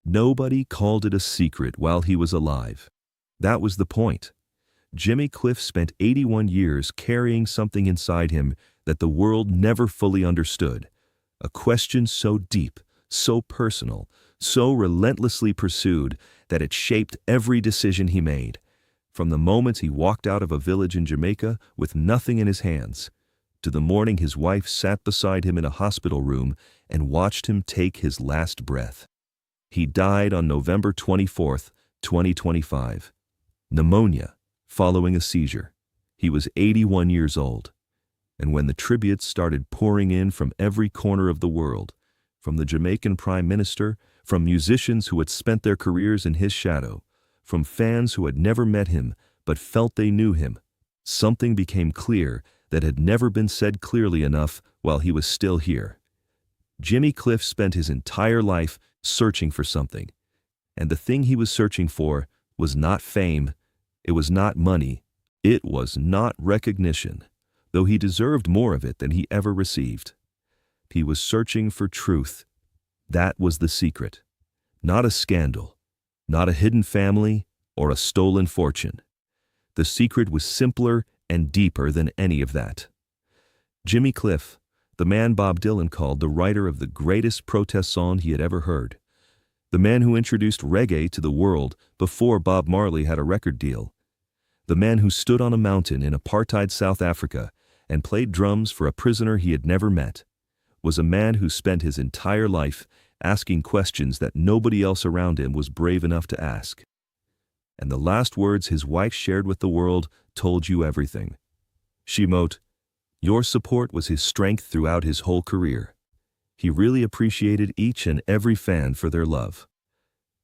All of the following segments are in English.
Nobody called it a secret while he was alive. That was the point. Jimmy Cliff spent 81 years carrying something inside him that the world never fully understood. A question so deep, so personal, so relentlessly pursued that it shaped every decision he made. From the moment he walked out of a village in Jamaica with nothing in his hands, to the morning his wife sat beside him in a hospital room and watched him take his last breath. He died on November 24, 2025. Pneumonia, following a seizure. He was 81 years old. And when the tributes started pouring in from every corner of the world, from the Jamaican Prime Minister, from musicians who had spent their careers in his shadow, from fans who had never met him but felt they knew him, something became clear that had never been said clearly enough while he was still here. Jimmy Cliff spent his entire life searching for something, and the thing he was searching for was not fame, it was not money, it was not recognition, though he deserved more of it than he ever received. He was searching for truth. That was the secret. Not a scandal, not a hidden family, or a stolen fortune. The secret was simpler and deeper than any of that. Jimmy Cliff, the man Bob Dylan called the writer of the greatest protest song he had ever heard, the man who introduced reggae to the world before Bob Marley had a record deal, the man who stood on a mountain in apartheid South Africa and played drums for a prisoner he had never met, was a man who spent his entire life asking questions that nobody else around him was brave enough to ask. And the last words his wife shared with the world told you everything. She wrote, "Your support was his strength throughout his whole career. He really appreciated each and every fan for their love.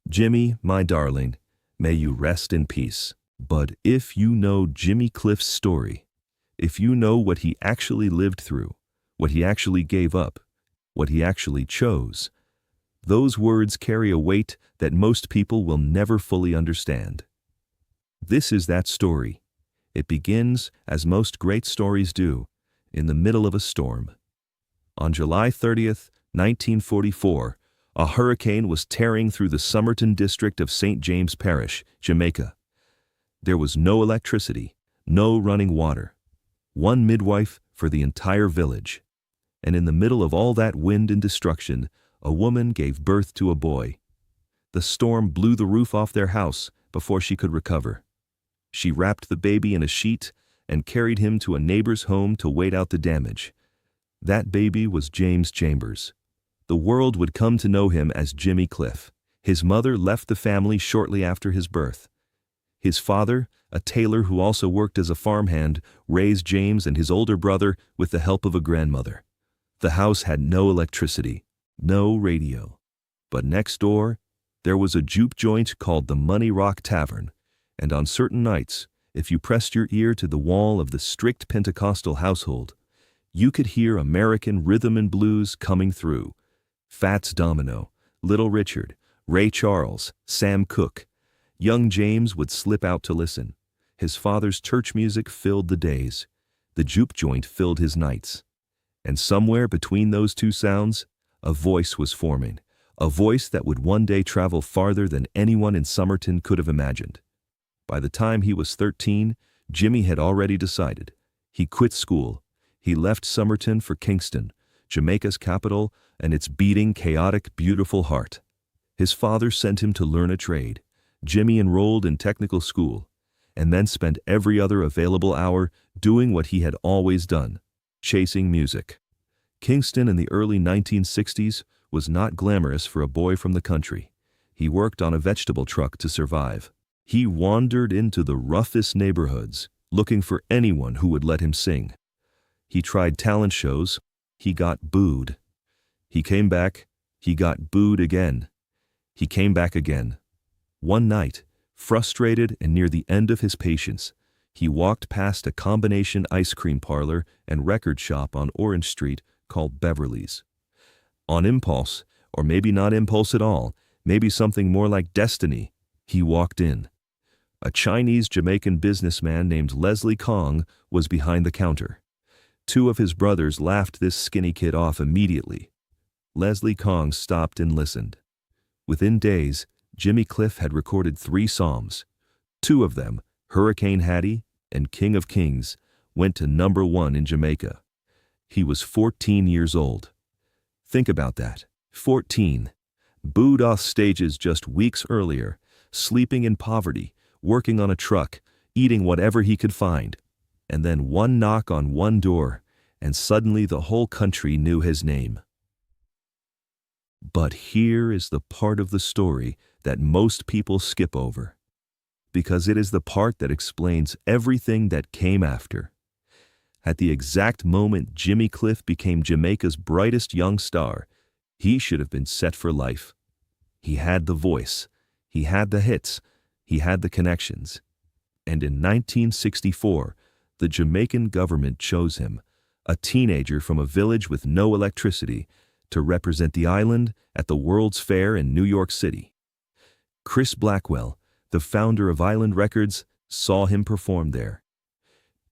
Jimmy, my darling, may you rest in peace." But if you know Jimmy Cliff's story, if you know what he actually lived through, what he actually gave up, what he actually chose, those words carry a weight that most people will never fully understand. This is that story. It begins, as most great stories do, in the middle of a storm. On July 30th, 1944, a hurricane was tearing through the Somerton district of St. James Parish, Jamaica. There was no electricity, no running water. One midwife for the entire village. And in the middle of all that wind and destruction, a woman gave birth to a boy. The storm blew the roof off their house before she could recover. She wrapped the baby in a sheet and carried him to a neighbor's home to wait out the damage. That baby was James Chambers. The world would come to know him as Jimmy Cliff. His mother left the family shortly after his birth. His father, a tailor who also worked as a farmhand, raised James and his older brother with the help of a grandmother. The house had no electricity, no radio. But next door, there was a juke joint called the Money Rock Tavern, and on certain nights, if you pressed your ear to the wall of the strict Pentecostal household, you could hear American rhythm and blues coming through. Fats Domino, Little Richard, Ray Charles, Sam Cooke. Young James would slip out to listen. His father's church music filled the days. The juke joint filled his nights. And somewhere between those two sounds, a voice was forming, a voice that would one day travel farther than anyone in Somerton could have imagined. By the time he was 13, Jimmy had already decided. He quit school. He left Somerton for Kingston, Jamaica's capital, and its beating, chaotic, beautiful heart. His father sent him to learn a trade. Jimmy enrolled in technical school, and then spent every other available hour doing what he had always done, chasing music. Kingston in the early 1960s was not glamorous for a boy from the country. He worked on a vegetable truck to survive. He wandered into the roughest neighborhoods, looking for anyone who would let him sing. He tried talent shows. He got booed. He came back. He got booed again. He came back again. One night, frustrated and near the end of his patience, he walked past a combination ice cream parlor and record shop on Orange Street called Beverly's. On impulse, or maybe not impulse at all, maybe something more like destiny, he walked in. A Chinese-Jamaican businessman named Leslie Kong was behind the counter. Two of his brothers laughed this skinny kid off immediately. Leslie Kong stopped and listened. Within days, Jimmy Cliff had recorded 3 Psalms. 2 of them, Hurricane Hattie and King of Kings, went to #1 in Jamaica. He was 14 years old. Think about that. 14. Booed off stages just weeks earlier, sleeping in poverty, working on a truck, eating whatever he could find. And then one knock on one door, and suddenly the whole country knew his name. But here is the part of the story that most people skip over, because it is the part that explains everything that came after. At the exact moment Jimmy Cliff became Jamaica's brightest young star, he should have been set for life. He had the voice, he had the hits, he had the connections. And in 1964, the Jamaican government chose him, a teenager from a village with no electricity, to represent the island at the World's Fair in New York City. Chris Blackwell, the founder of Island Records, saw him perform there.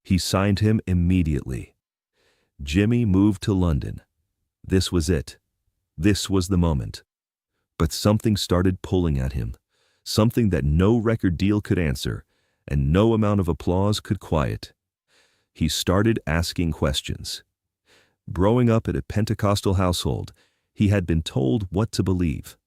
He signed him immediately. Jimmy moved to London. This was it. This was the moment. But something started pulling at him, something that no record deal could answer, and no amount of applause could quiet. He started asking questions. Growing up at a Pentecostal household, he had been told what to believe.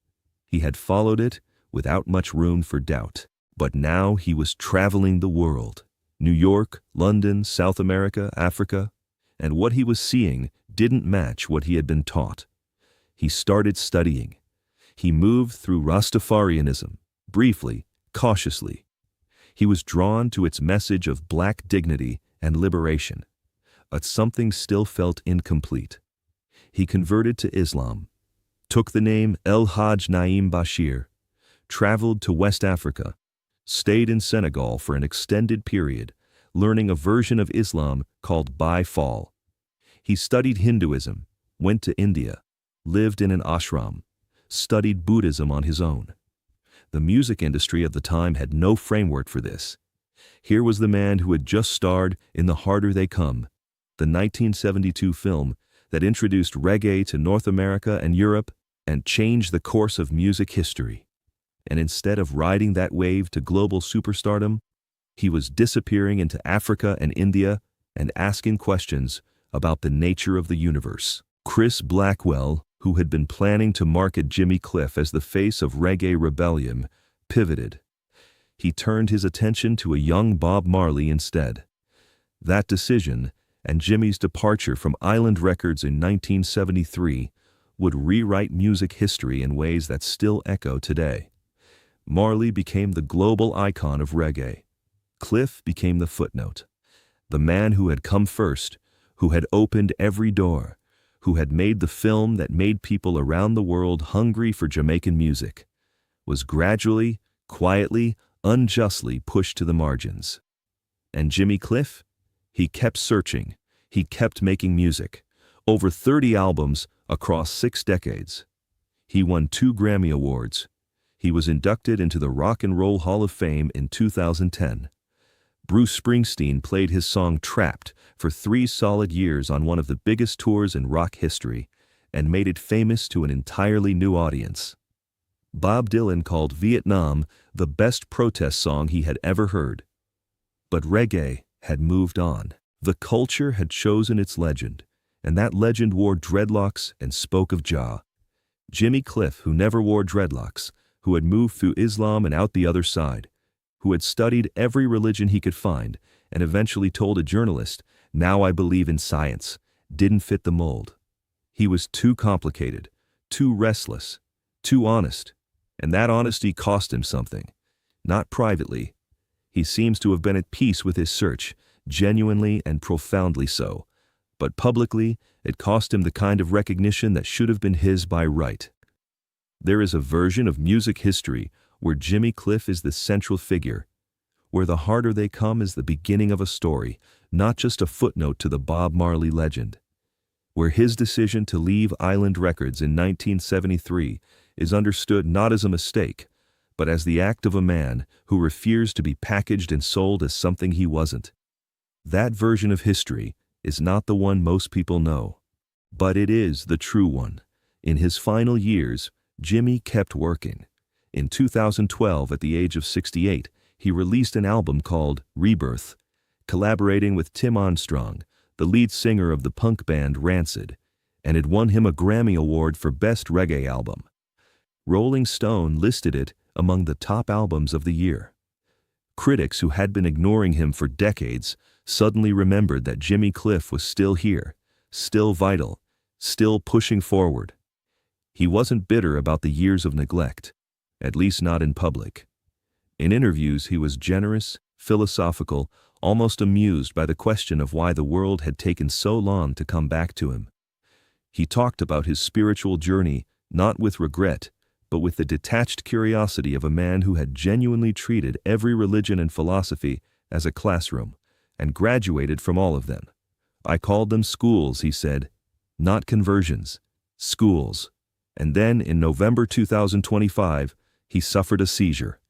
He had followed it without much room for doubt. But now he was traveling the world. New York, London, South America, Africa, and what he was seeing didn't match what he had been taught. He started studying. He moved through Rastafarianism, briefly, cautiously. He was drawn to its message of black dignity and liberation, but something still felt incomplete. He converted to Islam, took the name El Hajj Naim Bashir, traveled to West Africa, stayed in Senegal for an extended period, learning a version of Islam called Bai Fall. He studied Hinduism, went to India, lived in an ashram, studied Buddhism on his own. The music industry of the time had no framework for this. Here was the man who had just starred in The Harder They Come, the 1972 film that introduced reggae to North America and Europe and changed the course of music history. And instead of riding that wave to global superstardom, he was disappearing into Africa and India and asking questions about the nature of the universe. Chris Blackwell, who had been planning to market Jimmy Cliff as the face of reggae rebellion, pivoted. He turned his attention to a young Bob Marley instead. That decision, and Jimmy's departure from Island Records in 1973, would rewrite music history in ways that still echo today. Marley became the global icon of reggae. Cliff became the footnote. The man who had come first, who had opened every door, who had made the film that made people around the world hungry for Jamaican music, was gradually, quietly, unjustly pushed to the margins. And Jimmy Cliff? He kept searching. He kept making music. Over 30 albums across 6 decades. He won 2 Grammy Awards. He was inducted into the Rock and Roll Hall of Fame in 2010. Bruce Springsteen played his song Trapped for 3 solid years on one of the biggest tours in rock history and made it famous to an entirely new audience. Bob Dylan called Vietnam the best protest song he had ever heard. But reggae had moved on. The culture had chosen its legend, and that legend wore dreadlocks and spoke of Jah. Jimmy Cliff, who never wore dreadlocks, who had moved through Islam and out the other side, who had studied every religion he could find and eventually told a journalist, "Now I believe in science," didn't fit the mold. He was too complicated, too restless, too honest, and that honesty cost him something. Not privately. He seems to have been at peace with his search, genuinely and profoundly so, but publicly it cost him the kind of recognition that should have been his by right. There is a version of music history where Jimmy Cliff is the central figure, where The Harder They Come is the beginning of a story, not just a footnote to the Bob Marley legend, where his decision to leave Island Records in 1973 is understood not as a mistake, but as the act of a man who refused to be packaged and sold as something he wasn't. That version of history is not the one most people know, but it is the true one. In his final years, Jimmy kept working. In 2012, at the age of 68, he released an album called Rebirth, collaborating with Tim Armstrong, the lead singer of the punk band Rancid, and it won him a Grammy Award for Best Reggae Album. Rolling Stone listed it among the top albums of the year. Critics who had been ignoring him for decades suddenly remembered that Jimmy Cliff was still here, still vital, still pushing forward. He wasn't bitter about the years of neglect, at least not in public. In interviews, he was generous, philosophical, almost amused by the question of why the world had taken so long to come back to him. He talked about his spiritual journey, not with regret, but with the detached curiosity of a man who had genuinely treated every religion and philosophy as a classroom, and graduated from all of them. "I called them schools," he said, "not conversions, schools." And then, in November 2025, he suffered a seizure.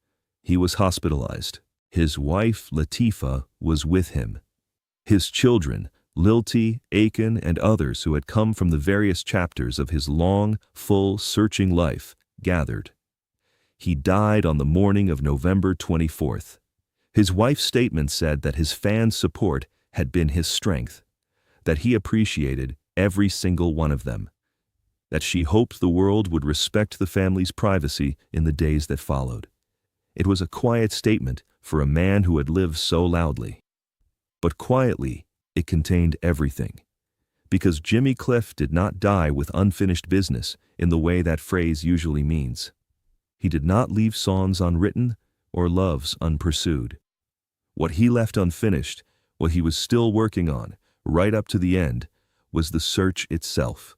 He was hospitalized. His wife, Latifah, was with him. His children, Lilty, Aiken, and others who had come from the various chapters of his long, full, searching life, gathered. He died on the morning of November 24th. His wife's statement said that his fans' support had been his strength, that he appreciated every single one of them, that she hoped the world would respect the family's privacy in the days that followed. It was a quiet statement for a man who had lived so loudly. But quietly, it contained everything. Because Jimmy Cliff did not die with unfinished business in the way that phrase usually means. He did not leave songs unwritten or loves unpursued. What he left unfinished, what he was still working on, right up to the end, was the search itself.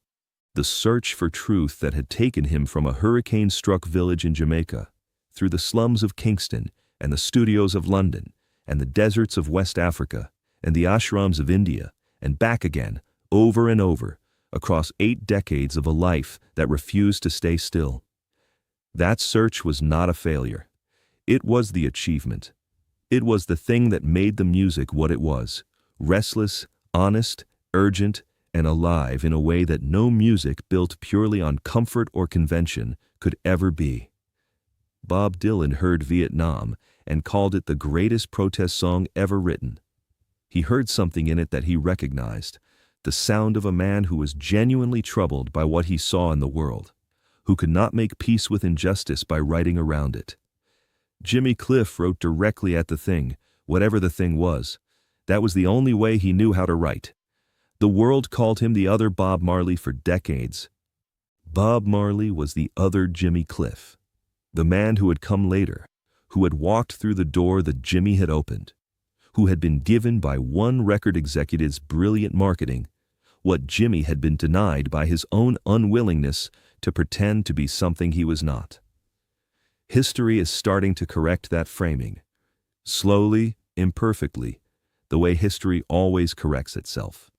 The search for truth that had taken him from a hurricane-struck village in Jamaica, through the slums of Kingston and the studios of London, and the deserts of West Africa, and the ashrams of India, and back again, over and over, across 8 decades of a life that refused to stay still. That search was not a failure. It was the achievement. It was the thing that made the music what it was, restless, honest, urgent, and alive in a way that no music built purely on comfort or convention could ever be. Bob Dylan heard Vietnam and called it the greatest protest song ever written. He heard something in it that he recognized, the sound of a man who was genuinely troubled by what he saw in the world, who could not make peace with injustice by writing around it. Jimmy Cliff wrote directly at the thing, whatever the thing was. That was the only way he knew how to write. The world called him the other Bob Marley for decades. Bob Marley was the other Jimmy Cliff, the man who had come later, who had walked through the door that Jimmy had opened, who had been given by one record executive's brilliant marketing what Jimmy had been denied by his own unwillingness to pretend to be something he was not. History is starting to correct that framing. Slowly, imperfectly, the way history always corrects itself.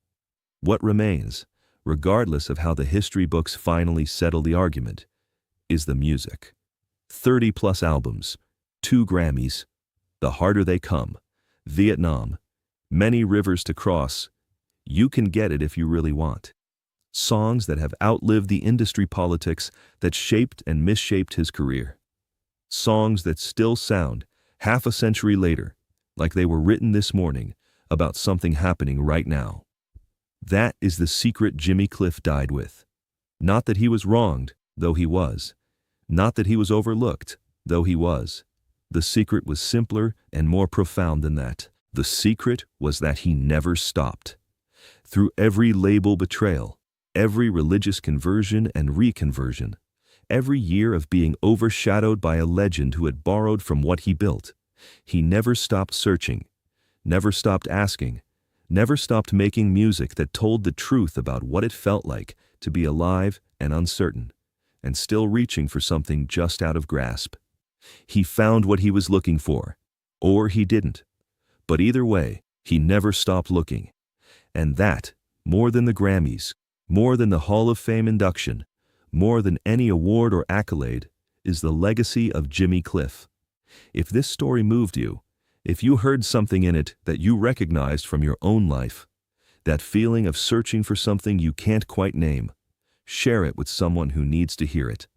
What remains, regardless of how the history books finally settle the argument, is the music. 30-plus albums, 2 Grammys, The Harder They Come, Vietnam, Many Rivers to Cross. You can get it if you really want. Songs that have outlived the industry politics that shaped and misshaped his career. Songs that still sound, half a century later, like they were written this morning about something happening right now. That is the secret Jimmy Cliff died with. Not that he was wronged, though he was. Not that he was overlooked, though he was. The secret was simpler and more profound than that. The secret was that he never stopped. Through every label betrayal, every religious conversion and reconversion, every year of being overshadowed by a legend who had borrowed from what he built, he never stopped searching, never stopped asking, never stopped making music that told the truth about what it felt like to be alive and uncertain, and still reaching for something just out of grasp. He found what he was looking for, or he didn't. But either way, he never stopped looking. And that, more than the Grammys, more than the Hall of Fame induction, more than any award or accolade, is the legacy of Jimmy Cliff. If this story moved you, if you heard something in it that you recognized from your own life, that feeling of searching for something you can't quite name, share it with someone who needs to hear it.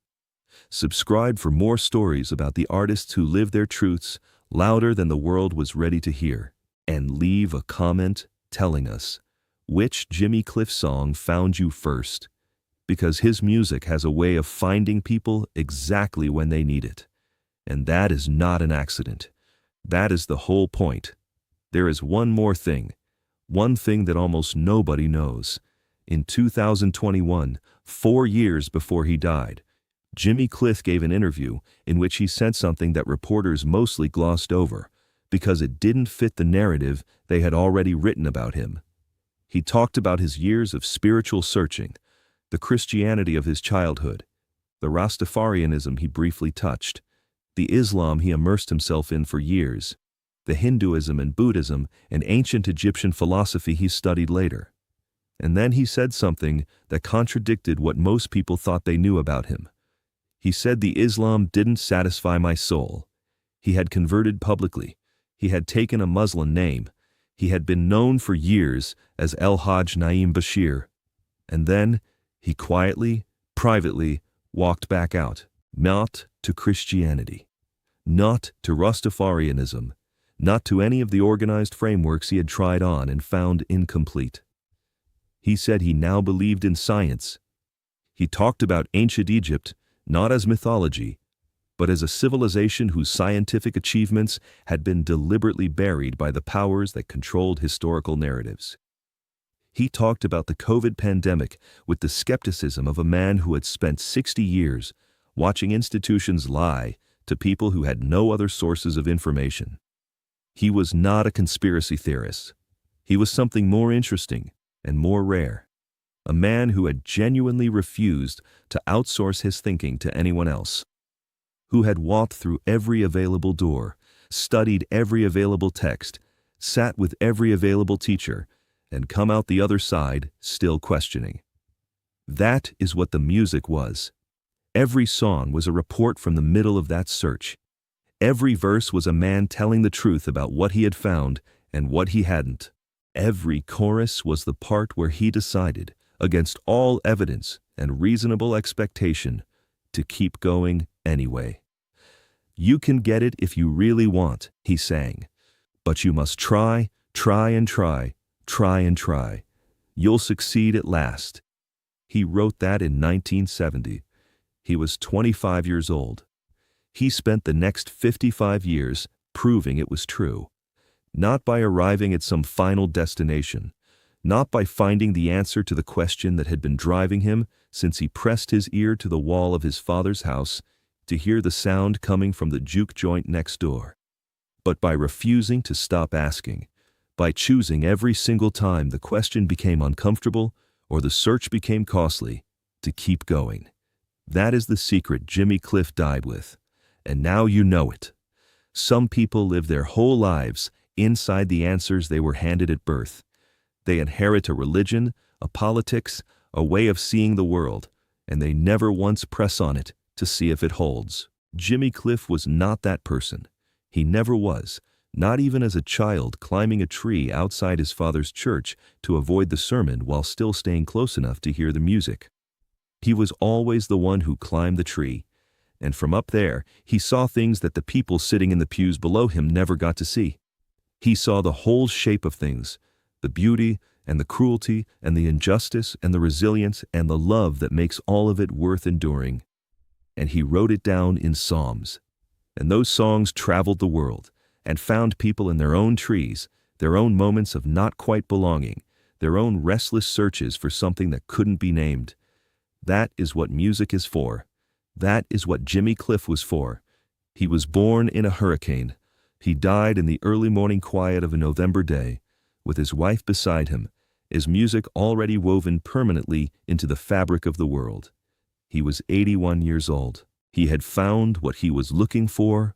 Subscribe for more stories about the artists who live their truths louder than the world was ready to hear. And leave a comment telling us which Jimmy Cliff song found you first, because his music has a way of finding people exactly when they need it. And that is not an accident. That is the whole point. There is one more thing, one thing that almost nobody knows. In 2021, 4 years before he died, Jimmy Cliff gave an interview in which he said something that reporters mostly glossed over because it didn't fit the narrative they had already written about him. He talked about his years of spiritual searching, the Christianity of his childhood, the Rastafarianism he briefly touched, the Islam he immersed himself in for years, the Hinduism and Buddhism and ancient Egyptian philosophy he studied later. And then he said something that contradicted what most people thought they knew about him. He said the Islam didn't satisfy my soul. He had converted publicly. He had taken a Muslim name. He had been known for years as El Hajj Naim Bashir. And then he quietly, privately walked back out, not to Christianity, not to Rastafarianism, not to any of the organized frameworks he had tried on and found incomplete. He said he now believed in science. He talked about ancient Egypt not as mythology, but as a civilization whose scientific achievements had been deliberately buried by the powers that controlled historical narratives. He talked about the COVID pandemic with the skepticism of a man who had spent 60 years watching institutions lie to people who had no other sources of information. He was not a conspiracy theorist. He was something more interesting and more rare. A man who had genuinely refused to outsource his thinking to anyone else, who had walked through every available door, studied every available text, sat with every available teacher, and come out the other side still questioning. That is what the music was. Every song was a report from the middle of that search. Every verse was a man telling the truth about what he had found and what he hadn't. Every chorus was the part where he decided, against all evidence and reasonable expectation, to keep going anyway. You can get it if you really want, he sang. But you must try, try and try, try and try. You'll succeed at last. He wrote that in 1970. He was 25 years old. He spent the next 55 years proving it was true. Not by arriving at some final destination, not by finding the answer to the question that had been driving him since he pressed his ear to the wall of his father's house to hear the sound coming from the juke joint next door, but by refusing to stop asking, by choosing every single time the question became uncomfortable or the search became costly, to keep going. That is the secret Jimmy Cliff died with, and now you know it. Some people live their whole lives inside the answers they were handed at birth. They inherit a religion, a politics, a way of seeing the world, and they never once press on it to see if it holds. Jimmy Cliff was not that person. He never was, not even as a child climbing a tree outside his father's church to avoid the sermon while still staying close enough to hear the music. He was always the one who climbed the tree, and from up there he saw things that the people sitting in the pews below him never got to see. He saw the whole shape of things, the beauty and the cruelty and the injustice and the resilience and the love that makes all of it worth enduring. And he wrote it down in psalms. And those songs traveled the world and found people in their own trees, their own moments of not quite belonging, their own restless searches for something that couldn't be named. That is what music is for. That is what Jimmy Cliff was for. He was born in a hurricane. He died in the early morning quiet of a November day, with his wife beside him, his music already woven permanently into the fabric of the world. He was 81 years old. He had found what he was looking for,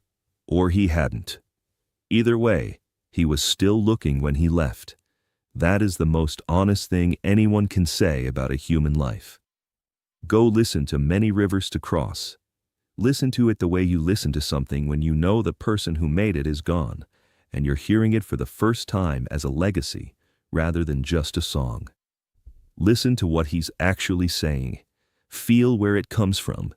or he hadn't. Either way, he was still looking when he left. That is the most honest thing anyone can say about a human life. Go listen to Many Rivers to Cross. Listen to it the way you listen to something when you know the person who made it is gone, and you're hearing it for the first time as a legacy rather than just a song. Listen to what he's actually saying. Feel where it comes from.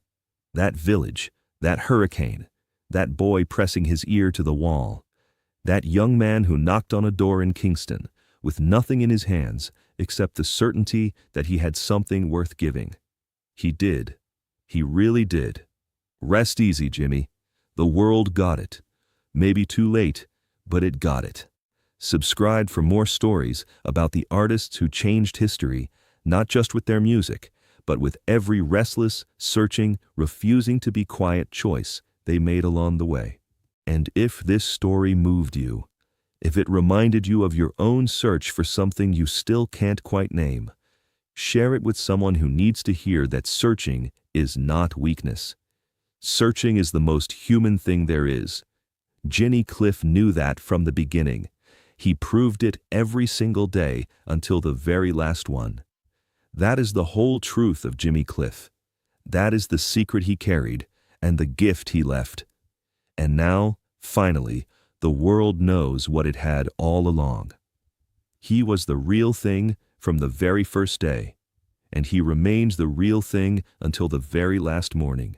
That village, that hurricane, that boy pressing his ear to the wall, that young man who knocked on a door in Kingston, with nothing in his hands except the certainty that he had something worth giving. He did. He really did. Rest easy, Jimmy. The world got it. Maybe too late, but it got it. Subscribe for more stories about the artists who changed history, not just with their music, but with every restless, searching, refusing to be quiet choice they made along the way. And if this story moved you, if it reminded you of your own search for something you still can't quite name, share it with someone who needs to hear that searching is not weakness. Searching is the most human thing there is. Jimmy Cliff knew that from the beginning. He proved it every single day until the very last one. That is the whole truth of Jimmy Cliff. That is the secret he carried and the gift he left. And now, finally, the world knows what it had all along. He was the real thing from the very first day, and he remains the real thing until the very last morning.